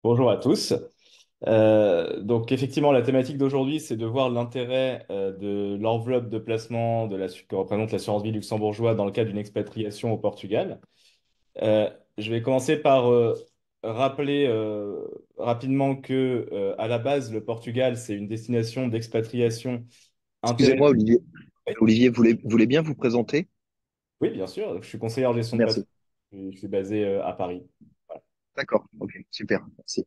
Bonjour à tous. Donc effectivement, la thématique d'aujourd'hui, c'est de voir l'intérêt de l'enveloppe de placement que représente l'assurance vie luxembourgeois dans le cadre d'une expatriation au Portugal. Je vais commencer par rappeler rapidement que à la base, le Portugal, c'est une destination d'expatriation intéressante. Excusez-moi, Olivier. Olivier, voulez bien vous présenter? Oui, bien sûr. Je suis conseiller en gestion de Merci. patrimoine. Je suis basé à Paris. Voilà. D'accord. Ok, super. Merci.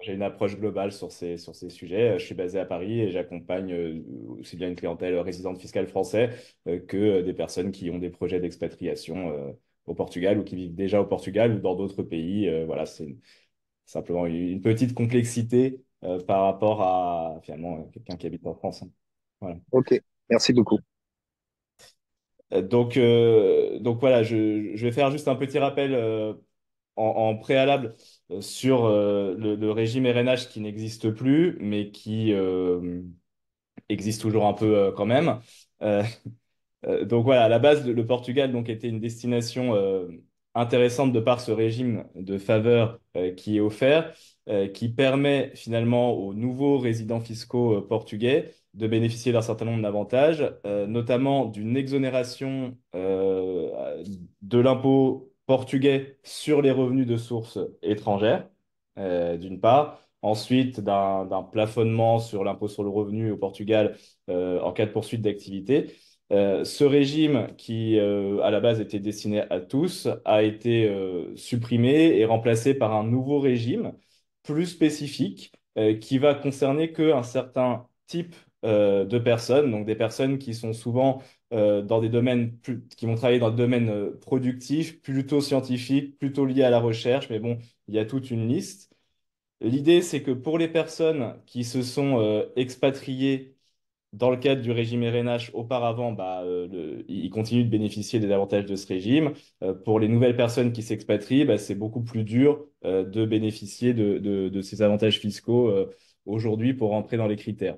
J'ai une approche globale sur ces sujets. Je suis basé à Paris et j'accompagne aussi bien une clientèle résidente fiscale français que des personnes qui ont des projets d'expatriation au Portugal ou qui vivent déjà au Portugal ou dans d'autres pays. Voilà, simplement une petite complexité par rapport à finalement quelqu'un qui habite en France, hein. Voilà. Ok, merci beaucoup. Donc voilà, je vais faire juste un petit rappel en préalable sur le régime RNH qui n'existe plus, mais qui existe toujours un peu quand même. Euh, donc voilà, à la base, le Portugal donc, était une destination intéressante de par ce régime de faveur qui est offert, qui permet finalement aux nouveaux résidents fiscaux portugais de bénéficier d'un certain nombre d'avantages, notamment d'une exonération de l'impôt portugais sur les revenus de sources étrangères, d'une part. Ensuite, d'un plafonnement sur l'impôt sur le revenu au Portugal en cas de poursuite d'activité. Ce régime qui, à la base, était destiné à tous, a été supprimé et remplacé par un nouveau régime plus spécifique qui va concerner qu'un certain type de personnes, donc des personnes qui sont souvent dans des domaines qui vont travailler dans des domaines productifs, plutôt scientifiques, plutôt liés à la recherche, mais bon, il y a toute une liste. L'idée, c'est que pour les personnes qui se sont expatriées dans le cadre du régime RNH, auparavant, ils continuent de bénéficier des avantages de ce régime. Pour les nouvelles personnes qui s'expatrient, c'est beaucoup plus dur de bénéficier de ces avantages fiscaux aujourd'hui pour rentrer dans les critères.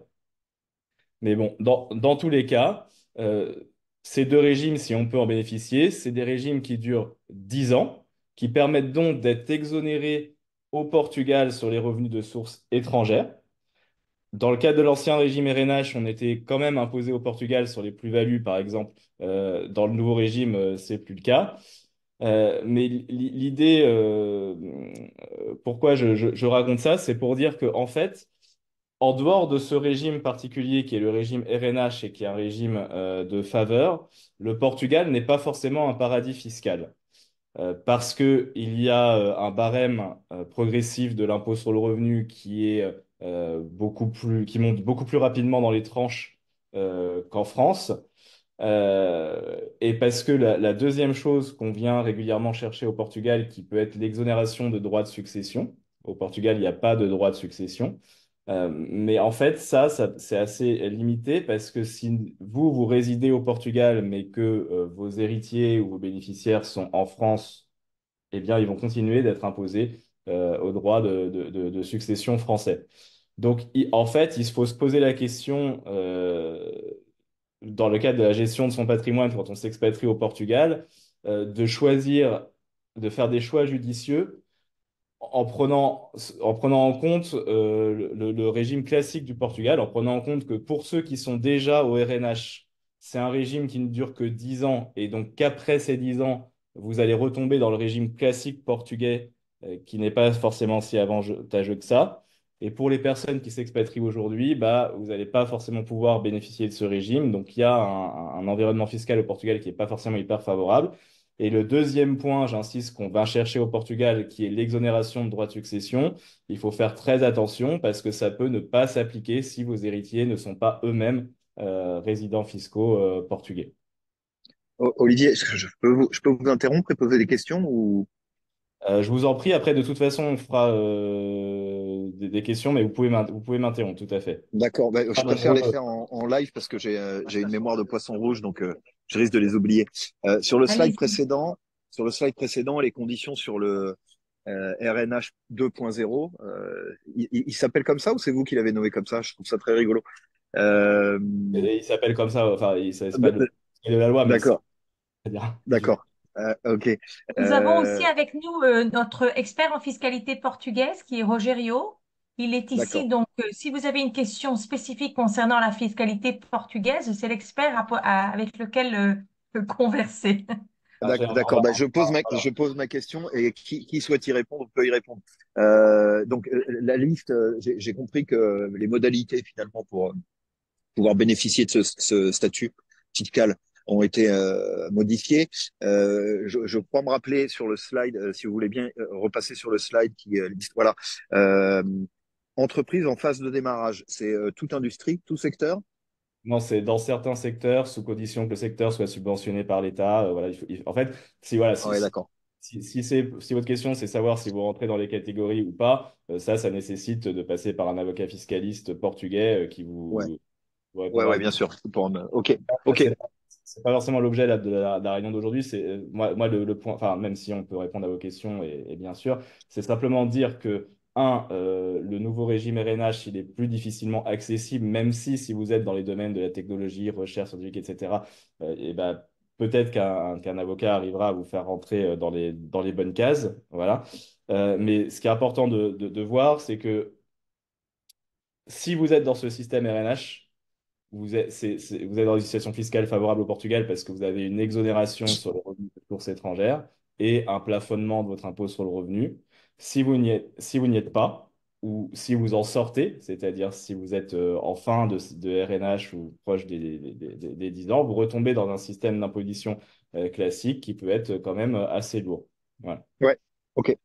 Mais bon, dans tous les cas, euh, ces deux régimes, si on peut en bénéficier, c'est des régimes qui durent 10 ans, qui permettent donc d'être exonérés au Portugal sur les revenus de sources étrangères. Dans le cadre de l'ancien régime RNH, on était quand même imposé au Portugal sur les plus-values, par exemple. Dans le nouveau régime, c'est plus le cas. Mais l'idée, pourquoi je raconte ça, c'est pour dire que en fait, en dehors de ce régime particulier qui est le régime RNH et qui est un régime de faveur, le Portugal n'est pas forcément un paradis fiscal. Parce que il y a un barème progressif de l'impôt sur le revenu qui est qui monte beaucoup plus rapidement dans les tranches qu'en France. Et parce que la deuxième chose qu'on vient régulièrement chercher au Portugal, qui peut être l'exonération de droits de succession. Au Portugal, il n'y a pas de droit de succession. Mais en fait, c'est assez limité parce que si vous résidez au Portugal, mais que vos héritiers ou vos bénéficiaires sont en France, eh bien, ils vont continuer d'être imposés aux droits de succession français. Donc, en fait, il faut se poser la question, dans le cadre de la gestion de son patrimoine quand on s'expatrie au Portugal, de choisir, de faire des choix judicieux en prenant en compte le régime classique du Portugal, en prenant en compte que pour ceux qui sont déjà au RNH, c'est un régime qui ne dure que 10 ans, et donc qu'après ces 10 ans, vous allez retomber dans le régime classique portugais, qui n'est pas forcément si avantageux que ça. Et pour les personnes qui s'expatrient aujourd'hui, vous n'allez pas forcément pouvoir bénéficier de ce régime. Donc il y a un environnement fiscal au Portugal qui n'est pas forcément hyper favorable. Et le deuxième point, j'insiste, qu'on va chercher au Portugal, qui est l'exonération de droits de succession, il faut faire très attention parce que ça peut ne pas s'appliquer si vos héritiers ne sont pas eux-mêmes résidents fiscaux portugais. Olivier, est-ce que je peux vous interrompre et poser des questions ou... Je vous en prie, après, de toute façon, on fera des questions, mais vous pouvez m'interrompre, tout à fait. D'accord, bah, Ah, je préfère les nombreux. faire en live parce que j'ai une mémoire de poisson rouge, donc je risque de les oublier. Allez-y. Sur le slide précédent, les conditions sur le RNH 2.0, il s'appelle comme ça ou c'est vous qui l'avez nommé comme ça? Je trouve ça très rigolo. Euh, Et il s'appelle comme ça, enfin, c'est pas d- le d- de la loi, mais c'est d'accord, très bien. d'accord. Ok. Nous avons aussi Euh, avec nous notre expert en fiscalité portugaise qui est Rogério. Il est ici, d'accord. donc si vous avez une question spécifique concernant la fiscalité portugaise, c'est l'expert avec lequel converser. Ah, D'accord. Bah, je pose ma question et qui souhaite y répondre peut y répondre. Donc, la liste, j'ai compris que les modalités finalement pour pouvoir bénéficier de ce statut fiscal ont été modifiées. Je crois me rappeler sur le slide, si vous voulez bien repasser sur le slide qui liste, voilà. Euh, Entreprise en phase de démarrage, c'est toute industrie, tout secteur? Non, c'est dans certains secteurs, sous condition que le secteur soit subventionné par l'État. Voilà, en fait, si, voilà, Ah ouais, d'accord. si votre question, c'est savoir si vous rentrez dans les catégories ou pas, ça nécessite de passer par un avocat fiscaliste portugais qui Ouais, vous ouais, répondra. bien sûr. Ok, ok. C'est pas forcément l'objet là, de la réunion d'aujourd'hui. C'est moi le point, enfin même si on peut répondre à vos questions et bien sûr, c'est simplement dire que le nouveau régime RNH il est plus difficilement accessible, même si vous êtes dans les domaines de la technologie, recherche scientifique, etc. Et ben peut-être qu'un avocat arrivera à vous faire rentrer dans les bonnes cases, voilà. Mais ce qui est important de voir, c'est que si vous êtes dans ce système RNH vous êtes dans une situation fiscale favorable au Portugal parce que vous avez une exonération sur le revenu de source étrangère et un plafonnement de votre impôt sur le revenu. Si vous n'y êtes pas, ou si vous en sortez, c'est-à-dire si vous êtes en fin de RNH ou proche des 10 ans, vous retombez dans un système d'imposition classique qui peut être quand même assez lourd. Voilà. Ouais, ok.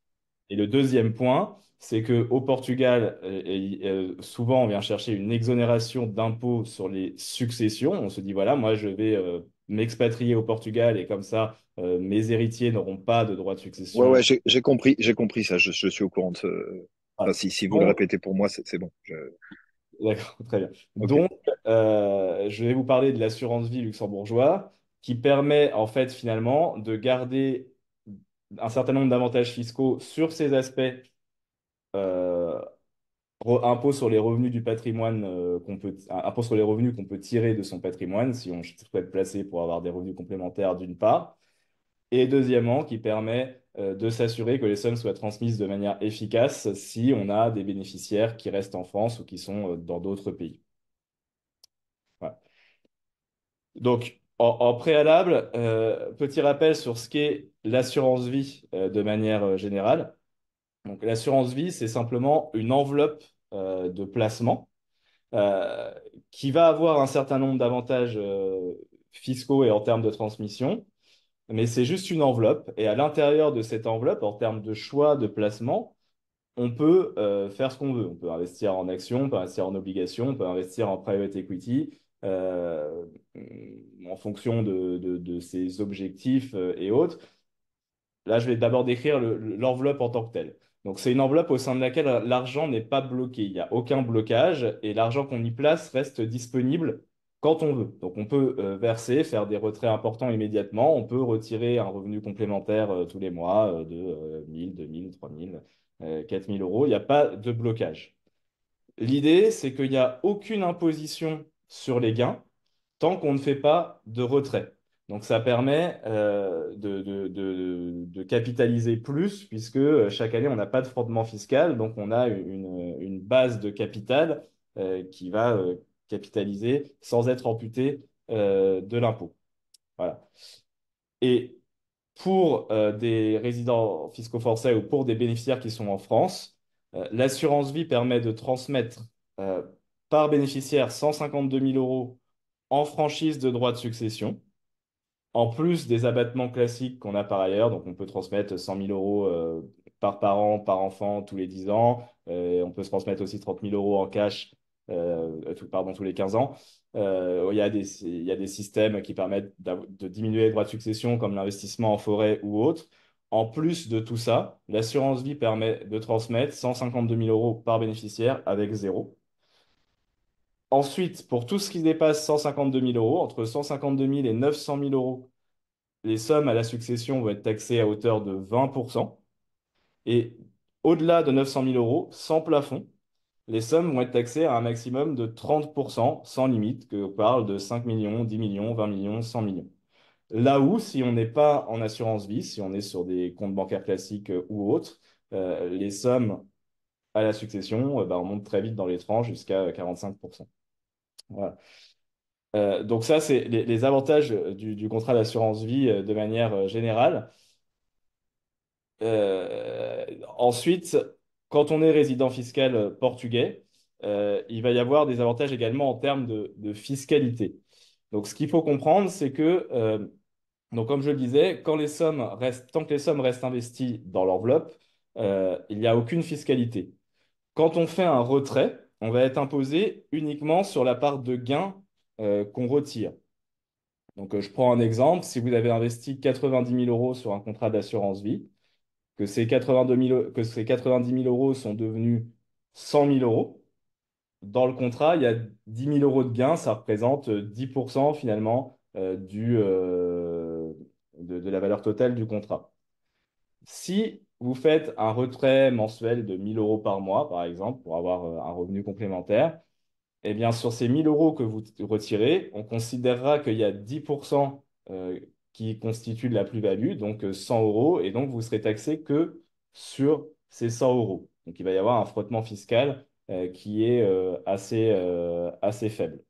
Et le deuxième point, c'est qu'au Portugal, souvent, on vient chercher une exonération d'impôt sur les successions. On se dit, voilà, moi, je vais m'expatrier au Portugal et comme ça, mes héritiers n'auront pas de droit de Ouais, succession. ouais, j'ai compris ça. Je suis au courant de ce. Enfin, Voilà. si vous le Donc, répétez pour moi, c'est bon. d'accord, très bien. Ok. Donc, je vais vous parler de l'assurance vie luxembourgeois qui permet, en fait, finalement, de garder un certain nombre d'avantages fiscaux sur ces aspects euh, impôt sur les revenus du patrimoine impôt sur les revenus qu'on peut tirer de son patrimoine si on souhaite placer pour avoir des revenus complémentaires d'une part, et deuxièmement qui permet de s'assurer que les sommes soient transmises de manière efficace si on a des bénéficiaires qui restent en France ou qui sont dans d'autres pays. Voilà. Donc, en préalable, petit rappel sur ce qu'est l'assurance vie de manière générale. Donc, l'assurance vie, c'est simplement une enveloppe de placement euh, qui va avoir un certain nombre d'avantages fiscaux et en termes de transmission, mais c'est juste une enveloppe. Et à l'intérieur de cette enveloppe, en termes de choix de placement, on peut faire ce qu'on veut. On peut investir en actions, on peut investir en obligations, on peut investir en private equity. euh, En fonction de ses objectifs et autres. Là, je vais d'abord décrire l'enveloppe en tant que telle. Donc, c'est une enveloppe au sein de laquelle l'argent n'est pas bloqué. Il n'y a aucun blocage et l'argent qu'on y place reste disponible quand on veut. Donc, on peut verser, faire des retraits importants immédiatement. On peut retirer un revenu complémentaire tous les mois de 1000, 2000, 3000, 4000 euros. Il n'y a pas de blocage. L'idée, c'est qu'il n'y a aucune imposition sur les gains tant qu'on ne fait pas de retrait. Donc ça permet de capitaliser plus puisque chaque année, on n'a pas de frottement fiscal, donc on a une base de capital qui va capitaliser sans être amputé de l'impôt. Voilà. Et pour des résidents fiscaux français ou pour des bénéficiaires qui sont en France, l'assurance vie permet de transmettre euh, par bénéficiaire 152 000 euros en franchise de droit de succession, en plus des abattements classiques qu'on a par ailleurs. Donc on peut transmettre 100 000 euros par parent, par enfant tous les 10 ans. On peut se transmettre aussi 30 000 euros en cash pardon, tous les 15 ans. Il y a des systèmes qui permettent de diminuer les droits de succession comme l'investissement en forêt ou autre. En plus de tout ça, l'assurance vie permet de transmettre 152 000 euros par bénéficiaire avec zéro. Ensuite, pour tout ce qui dépasse 152 000 euros, entre 152 000 et 900 000 euros, les sommes à la succession vont être taxées à hauteur de 20%. Et au-delà de 900 000 euros, sans plafond, les sommes vont être taxées à un maximum de 30% sans limite, que on parle de 5 millions, 10 millions, 20 millions, 100 millions. Là où, si on n'est pas en assurance vie, si on est sur des comptes bancaires classiques ou autres, les sommes à la succession, bah, on monte très vite dans les tranches jusqu'à 45%. Voilà. Donc ça, c'est les avantages du contrat d'assurance vie de manière générale. Ensuite, quand on est résident fiscal portugais, il va y avoir des avantages également en termes de fiscalité. Donc ce qu'il faut comprendre, c'est que, donc comme je le disais, tant que les sommes restent investies dans l'enveloppe, il n'y a aucune fiscalité. Quand on fait un retrait, on va être imposé uniquement sur la part de gain qu'on retire. Donc, je prends un exemple. Si vous avez investi 90 000 euros sur un contrat d'assurance vie, que ces 90 000 euros sont devenus 100 000 euros, dans le contrat, il y a 10 000 euros de gain. Ça représente 10% finalement de la valeur totale du contrat. Si vous faites un retrait mensuel de 1 000 euros par mois, par exemple, pour avoir un revenu complémentaire, eh bien, sur ces 1 000 euros que vous retirez, on considérera qu'il y a 10% qui constituent de la plus-value, donc 100 euros, et donc vous serez taxé que sur ces 100 euros. Donc il va y avoir un frottement fiscal qui est assez faible.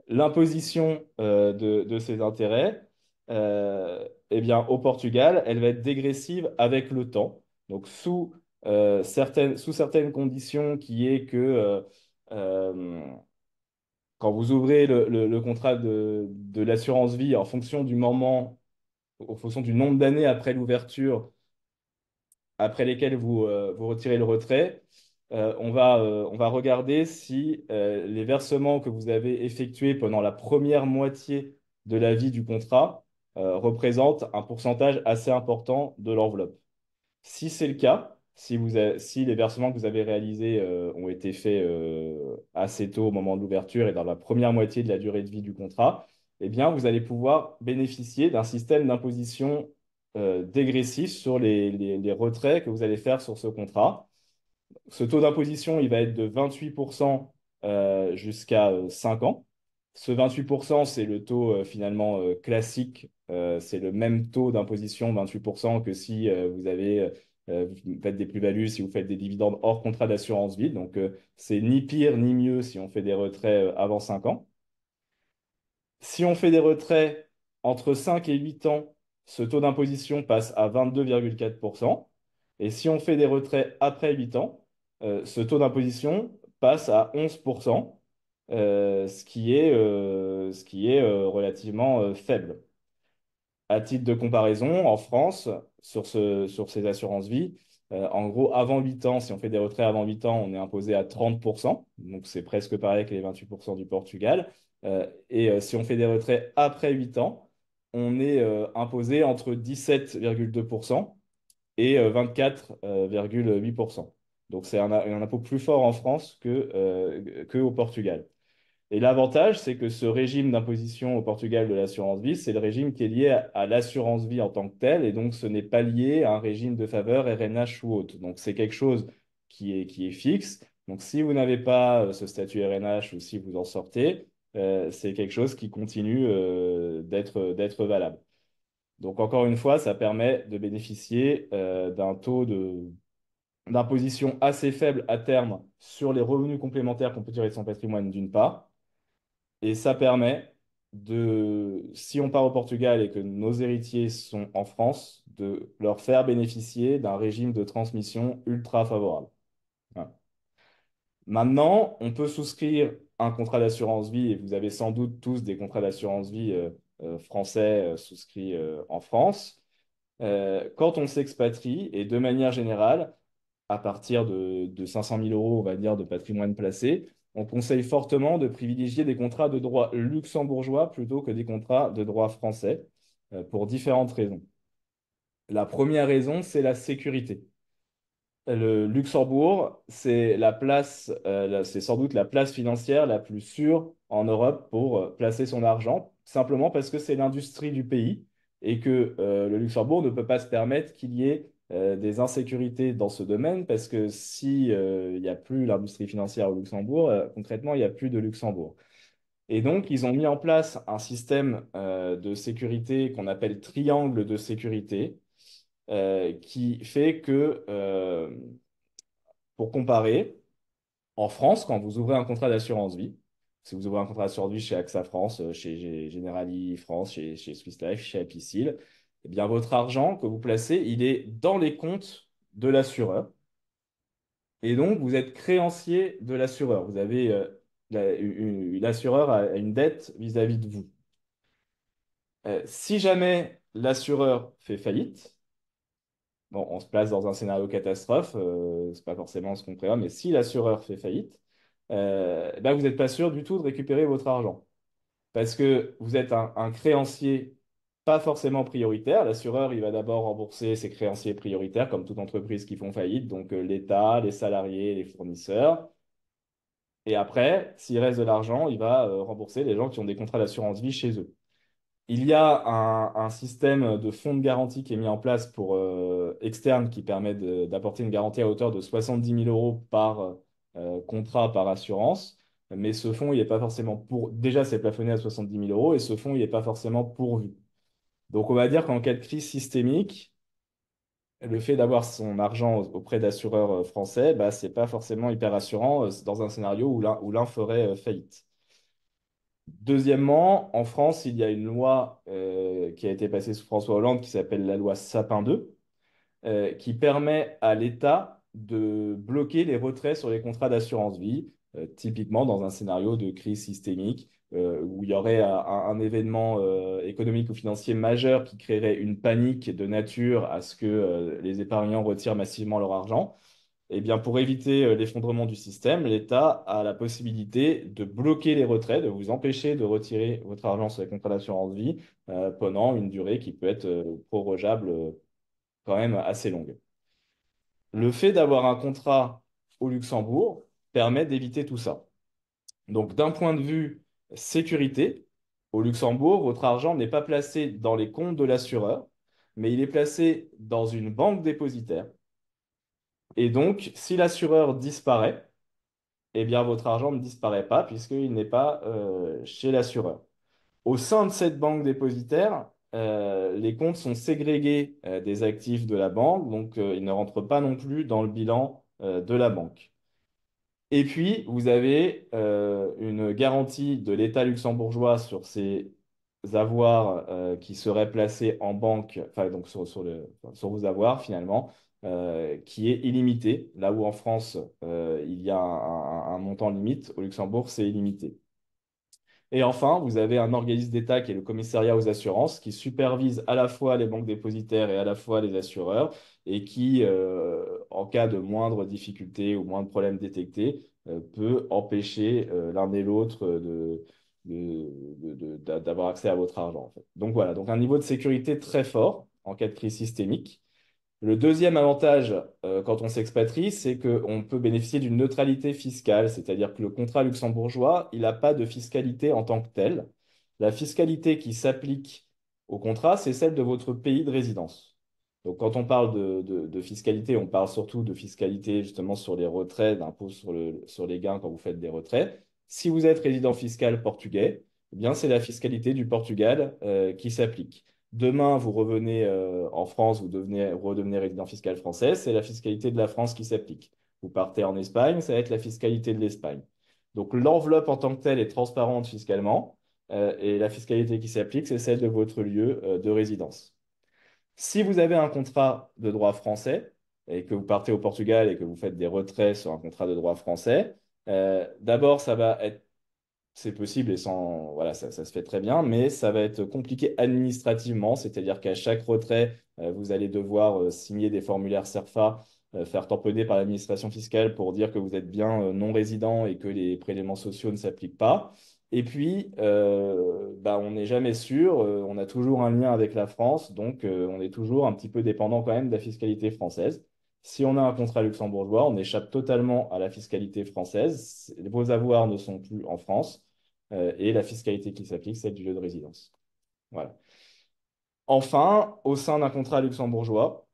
L'imposition de ces intérêts, eh bien, au Portugal, elle va être dégressive avec le temps. Donc, sous certaines conditions, qui est que euh, quand vous ouvrez le contrat de l'assurance vie en fonction du nombre d'années après l'ouverture, après lesquelles vous retirez le retrait, on va regarder si les versements que vous avez effectués pendant la première moitié de la vie du contrat représentent un pourcentage assez important de l'enveloppe. Si c'est le cas, si les versements que vous avez réalisés ont été faits assez tôt au moment de l'ouverture et dans la première moitié de la durée de vie du contrat, eh bien, vous allez pouvoir bénéficier d'un système d'imposition dégressif sur les retraits que vous allez faire sur ce contrat. Ce taux d'imposition, il va être de 28% jusqu'à 5 ans. Ce 28%, c'est le taux finalement classique. C'est le même taux d'imposition, 28%, que si vous faites des plus-values, si vous faites des dividendes hors contrat d'assurance vie. Donc, c'est ni pire ni mieux si on fait des retraits avant 5 ans. Si on fait des retraits entre 5 et 8 ans, ce taux d'imposition passe à 22,4%. Et si on fait des retraits après 8 ans, ce taux d'imposition passe à 11%, ce qui est relativement faible. À titre de comparaison, en France, sur ces assurances-vie, en gros, avant 8 ans, si on fait des retraits avant 8 ans, on est imposé à 30%. Donc, c'est presque pareil que les 28% du Portugal. Si on fait des retraits après 8 ans, on est imposé entre 17,2% et 24,8%. Donc, c'est un impôt plus fort en France que au Portugal. Et l'avantage, c'est que ce régime d'imposition au Portugal de l'assurance vie, c'est le régime qui est lié à l'assurance vie en tant que tel, et donc ce n'est pas lié à un régime de faveur RNH ou autre. Donc c'est quelque chose qui est fixe. Donc si vous n'avez pas ce statut RNH ou si vous en sortez, c'est quelque chose qui continue d'être valable. Donc encore une fois, ça permet de bénéficier d'un taux d'imposition assez faible à terme sur les revenus complémentaires qu'on peut tirer de son patrimoine d'une part. Et ça permet si on part au Portugal et que nos héritiers sont en France, de leur faire bénéficier d'un régime de transmission ultra favorable. Voilà. Maintenant, on peut souscrire un contrat d'assurance vie, et vous avez sans doute tous des contrats d'assurance vie français souscrits en France. Quand on s'expatrie, et de manière générale, à partir de 500 000 euros, on va dire, de patrimoine placé, on conseille fortement de privilégier des contrats de droit luxembourgeois plutôt que des contrats de droit français, pour différentes raisons. La première raison, c'est la sécurité. Le Luxembourg, c'est sans doute la place financière la plus sûre en Europe pour placer son argent, simplement parce que c'est l'industrie du pays et que le Luxembourg ne peut pas se permettre qu'il y ait des insécurités dans ce domaine, parce que si il n'y a plus l'industrie financière au Luxembourg, concrètement, il n'y a plus de Luxembourg. Et donc, ils ont mis en place un système de sécurité qu'on appelle triangle de sécurité, qui fait que, pour comparer, en France, quand vous ouvrez un contrat d'assurance vie, si vous ouvrez un contrat d'assurance vie chez AXA France, chez Generali France, chez Swiss Life, chez Apicil, eh bien, votre argent que vous placez, il est dans les comptes de l'assureur. Et donc, vous êtes créancier de l'assureur. Vous avez, l'assureur a une dette vis-à-vis de vous. Si jamais l'assureur fait faillite, bon, on se place dans un scénario catastrophe, c'est pas forcément ce qu'on prévoit, mais si l'assureur fait faillite, ben vous n'êtes pas sûr du tout de récupérer votre argent. Parce que vous êtes un créancier pas forcément prioritaire. L'assureur, il va d'abord rembourser ses créanciers prioritaires, comme toute entreprise qui font faillite, donc l'État, les salariés, les fournisseurs. Et après, s'il reste de l'argent, il va rembourser les gens qui ont des contrats d'assurance vie chez eux. Il y a un système de fonds de garantie qui est mis en place pour externe qui permet d'apporter une garantie à hauteur de 70 000 € par contrat, par assurance. Mais ce fonds, il n'est pas forcément pour. Déjà, c'est plafonné à 70 000 € et ce fonds, il n'est pas forcément pourvu. Donc, on va dire qu'en cas de crise systémique, le fait d'avoir son argent auprès d'assureurs français, bah, c'est pas forcément hyper rassurant dans un scénario où l'un ferait faillite. Deuxièmement, en France, il y a une loi qui a été passée sous François Hollande qui s'appelle la loi Sapin 2, qui permet à l'État de bloquer les retraits sur les contrats d'assurance vie, typiquement dans un scénario de crise systémique où il y aurait un événement économique ou financier majeur qui créerait une panique de nature à ce que les épargnants retirent massivement leur argent. Eh bien, pour éviter l'effondrement du système, l'État a la possibilité de bloquer les retraits, de vous empêcher de retirer votre argent sur les contrats d'assurance vie pendant une durée qui peut être prorogeable quand même assez longue. Le fait d'avoir un contrat au Luxembourg permet d'éviter tout ça. Donc, d'un point de vue sécurité, au Luxembourg, votre argent n'est pas placé dans les comptes de l'assureur, mais il est placé dans une banque dépositaire. Et donc, si l'assureur disparaît, eh bien, votre argent ne disparaît pas puisqu'il n'est pas chez l'assureur. Au sein de cette banque dépositaire, les comptes sont ségrégés des actifs de la banque, donc ils ne rentrent pas non plus dans le bilan de la banque. Et puis, vous avez une garantie de l'État luxembourgeois sur ces avoirs qui seraient placés en banque, enfin, donc sur vos avoirs finalement, qui est illimitée. Là où en France, il y a un montant limite, au Luxembourg, c'est illimité. Et enfin, vous avez un organisme d'État qui est le commissariat aux assurances, qui supervise à la fois les banques dépositaires et à la fois les assureurs, et qui, en cas de moindre difficulté ou moindre problème détecté, peut empêcher l'un et l'autre d'avoir accès à votre argent, en fait. Donc voilà, donc un niveau de sécurité très fort en cas de crise systémique. Le deuxième avantage quand on s'expatrie, c'est qu'on peut bénéficier d'une neutralité fiscale, c'est-à-dire que le contrat luxembourgeois, il n'a pas de fiscalité en tant que tel. La fiscalité qui s'applique au contrat, c'est celle de votre pays de résidence. Donc quand on parle de fiscalité, on parle surtout de fiscalité justement sur les retraits, d'impôts sur les gains quand vous faites des retraits. Si vous êtes résident fiscal portugais, eh bien c'est la fiscalité du Portugal qui s'applique. Demain, vous revenez en France, redevenez résident fiscal français, c'est la fiscalité de la France qui s'applique. Vous partez en Espagne, ça va être la fiscalité de l'Espagne. Donc l'enveloppe en tant que telle est transparente fiscalement et la fiscalité qui s'applique, c'est celle de votre lieu de résidence. Si vous avez un contrat de droit français et que vous partez au Portugal et que vous faites des retraits sur un contrat de droit français, d'abord, ça va être c'est possible et sans, voilà, ça se fait très bien, mais ça va être compliqué administrativement, c'est-à-dire qu'à chaque retrait, vous allez devoir signer des formulaires CERFA, faire tamponner par l'administration fiscale pour dire que vous êtes bien non résident et que les prélèvements sociaux ne s'appliquent pas. Et puis, bah, on n'est jamais sûr, on a toujours un lien avec la France, donc on est toujours un petit peu dépendant quand même de la fiscalité française. Si on a un contrat luxembourgeois, on échappe totalement à la fiscalité française. Vos avoirs ne sont plus en France et la fiscalité qui s'applique, c'est celle du lieu de résidence. Voilà. Enfin, au sein d'un contrat luxembourgeois,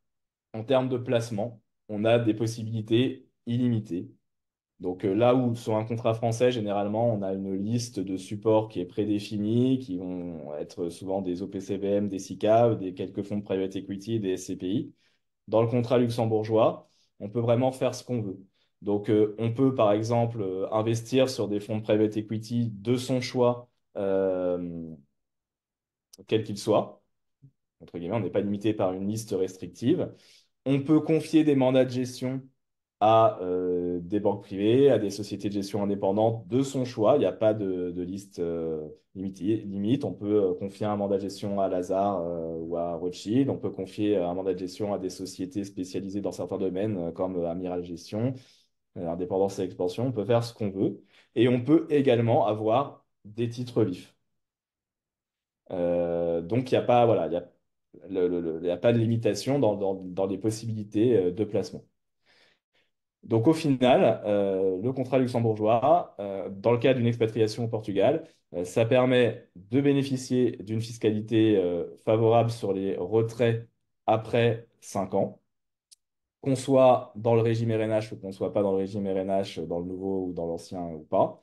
en termes de placement, on a des possibilités illimitées. Donc là où sur un contrat français, généralement, on a une liste de supports qui est prédéfinie, qui vont être souvent des OPCVM, des SICAV, des quelques fonds de private equity, des SCPI. Dans le contrat luxembourgeois, on peut vraiment faire ce qu'on veut. Donc on peut par exemple investir sur des fonds de private equity de son choix, quel qu'il soit. Entre guillemets, on n'est pas limité par une liste restrictive. On peut confier des mandats de gestion à des banques privées, à des sociétés de gestion indépendantes de son choix. Il n'y a pas de liste limite. On peut confier un mandat de gestion à Lazare ou à Rothschild. On peut confier un mandat de gestion à des sociétés spécialisées dans certains domaines comme Amiral Gestion, Indépendance et Expansion. On peut faire ce qu'on veut. Et on peut également avoir des titres vifs. Donc, il n'y a pas, voilà, il y a pas de limitation dans les possibilités de placement. Donc au final, le contrat luxembourgeois, dans le cas d'une expatriation au Portugal, ça permet de bénéficier d'une fiscalité favorable sur les retraits après 5 ans, qu'on soit dans le régime RNH ou qu'on soit pas dans le régime RNH, dans le nouveau ou dans l'ancien ou pas.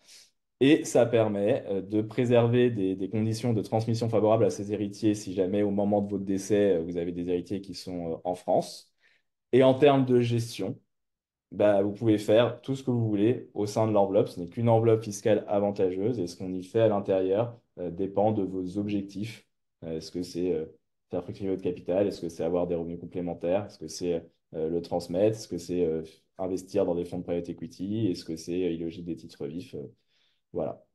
Et ça permet de préserver des conditions de transmission favorables à ses héritiers si jamais au moment de votre décès, vous avez des héritiers qui sont en France. Et en termes de gestion, bah, vous pouvez faire tout ce que vous voulez au sein de l'enveloppe. Ce n'est qu'une enveloppe fiscale avantageuse et ce qu'on y fait à l'intérieur dépend de vos objectifs. Est-ce que c'est faire fructifier votre capital? Est-ce que c'est avoir des revenus complémentaires? Est-ce que c'est le transmettre? Est-ce que c'est investir dans des fonds de private equity? Est-ce que c'est y loger des titres vifs? Voilà.